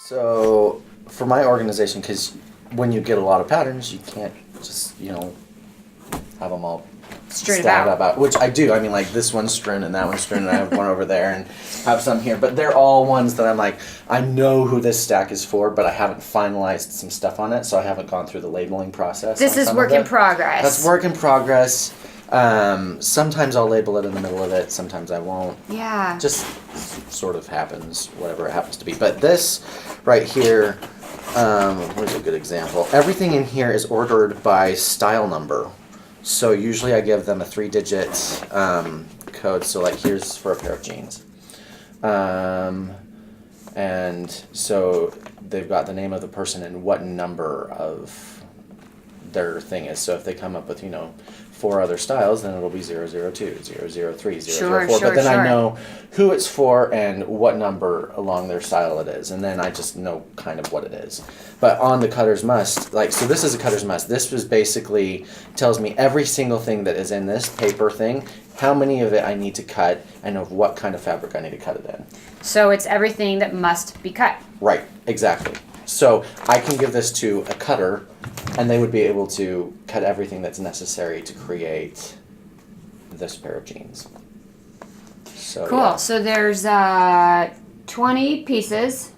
So for my organization, because when you get a lot of patterns, you can't just, have them all Strewn scattered about. which I do. I mean, like this one's strewn and that one's strewn and I have one over there and have some here. But they're all ones that I'm like, I know who this stack is for, but I haven't finalized some stuff on it, so I haven't gone through the labeling process. This is work in progress. That's work in progress. Sometimes I'll label it in the middle of it, sometimes I won't. Yeah. Just sort of happens, whatever it happens to be. But this right here, where's a good example? Everything in here is ordered by style number. So usually I give them a 3-digit code. So like here's for a pair of jeans. And so they've got the name of the person and what number of their thing is. So if they come up with, 4 other styles, then it'll be 002, 003, 004. Sure, but then sure. I know who it's for and what number along their style it is. And then I just know kind of what it is. But on the cutter's must, so this is a cutter's must. This was basically tells me every single thing that is in this paper thing, how many of it I need to cut, and of what kind of fabric I need to cut it in. So it's everything that must be cut. Right, exactly. So I can give this to a cutter, and they would be able to cut everything that's necessary to create this pair of jeans. So, Cool. yeah. So there's 20 pieces,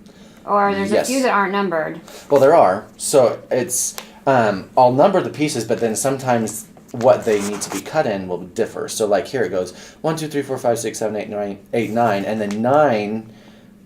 or there's a few that aren't numbered. Well, there are. So it's I'll number the pieces, but then sometimes what they need to be cut in will differ. So like here it goes 1, 2, 3, 4, 5, 6, 7, 8, 9, and then 9.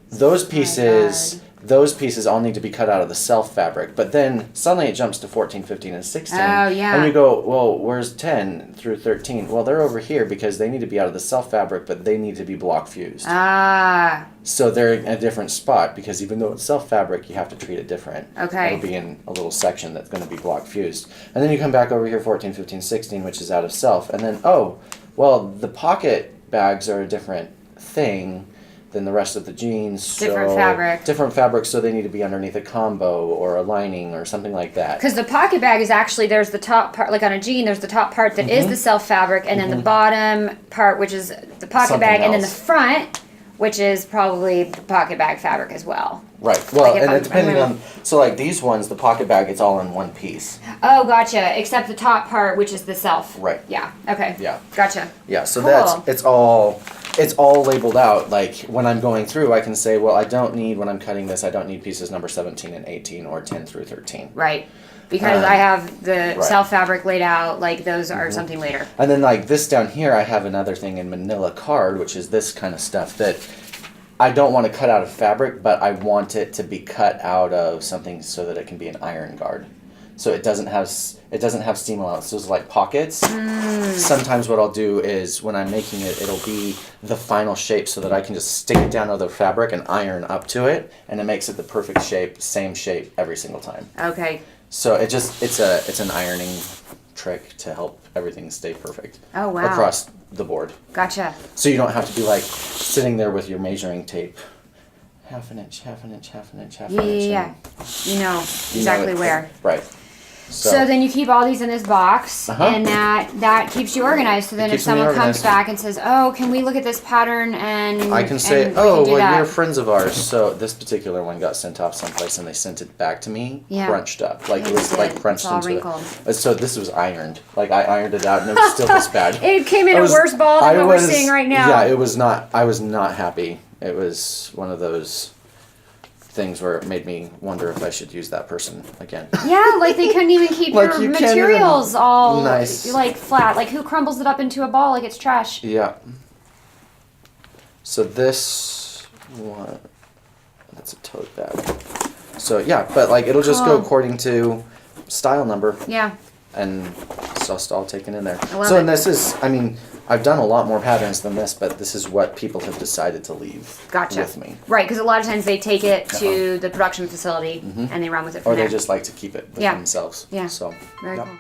Those pieces. Those pieces all need to be cut out of the self fabric, but then suddenly it jumps to 14, 15, and 16. Oh, yeah. And you go, well, where's 10 through 13? Well, they're over here because they need to be out of the self fabric, but they need to be block fused. Ah. So they're in a different spot because even though it's self fabric, you have to treat it different. Okay. It'll be in a little section that's going to be block fused. And then you come back over here, 14, 15, 16, which is out of self. And then, the pocket bags are a different thing than the rest of the jeans. Different fabric. Different fabric, so they need to be underneath a combo or a lining or something like that. Because the pocket bag is actually, there's the top part, like on a jean, there's the top part that is the self fabric, and then the bottom part, which is the pocket Something bag, and then the else. front, which is probably the pocket bag fabric as well. Right. Well, Like if and I'm- it depending on, so like these ones, the pocket bag, it's all in one piece. Oh, gotcha. Except the top part, which is the self. Right. Yeah. Okay. Yeah. Gotcha. Yeah, so Cool. it's all labeled out. Like when I'm going through, I can say, well, I don't need, when I'm cutting this, I don't need pieces number 17 and 18 or 10 through 13. Right. Because I have the right. self fabric laid out, like those are something later. And then like this down here, I have another thing in manila card, which is this kind of stuff that I don't want to cut out of fabric, but I want it to be cut out of something so that it can be an iron guard. So it doesn't have seam allowance. So it's like pockets. Sometimes what I'll do is when I'm making it, it'll be the final shape so that I can just stick it down to the fabric and iron up to it, and it makes it the perfect shape, same shape every single time. Okay. So it's an ironing trick to help everything stay perfect. Oh, wow. Across the board. Gotcha. So you don't have to be like sitting there with your measuring tape. Half an inch, half an inch, half an inch, half an inch. Yeah. You know exactly where. Right. So then you keep all these in this box, Uh-huh. and that keeps you organized. So then if keeps me someone comes organized. back and says, "Oh, can we look at this pattern?" and I can say, and we can do that. you're friends of ours. So this particular one got sent off someplace, and they sent it back to me, Yeah. crunched up, like it It was did. like crunched It's all into wrinkled. it. So this was ironed. Like I ironed it out, and it was still this bad. It came in a worse ball than what we're seeing right now. Yeah, it was not. I was not happy. It was one of those things where it made me wonder if I should use that person again. Yeah, like they couldn't even keep Like your you can't materials even- all Nice. like flat. Like who crumbles it up into a ball like it's trash? Yeah. So this one, that's a tote bag. So yeah, but like it'll just go Cool. according to style number, Yeah. and it's just all taken in there. I love So it. and this is, I mean, I've done a lot more patterns than this, but this is what people have decided to leave Gotcha. with me. Right, because a lot of times they take it to the production facility and they run with it from Or there. they just like to keep it with Yeah. themselves. Yeah. So Very yep. cool.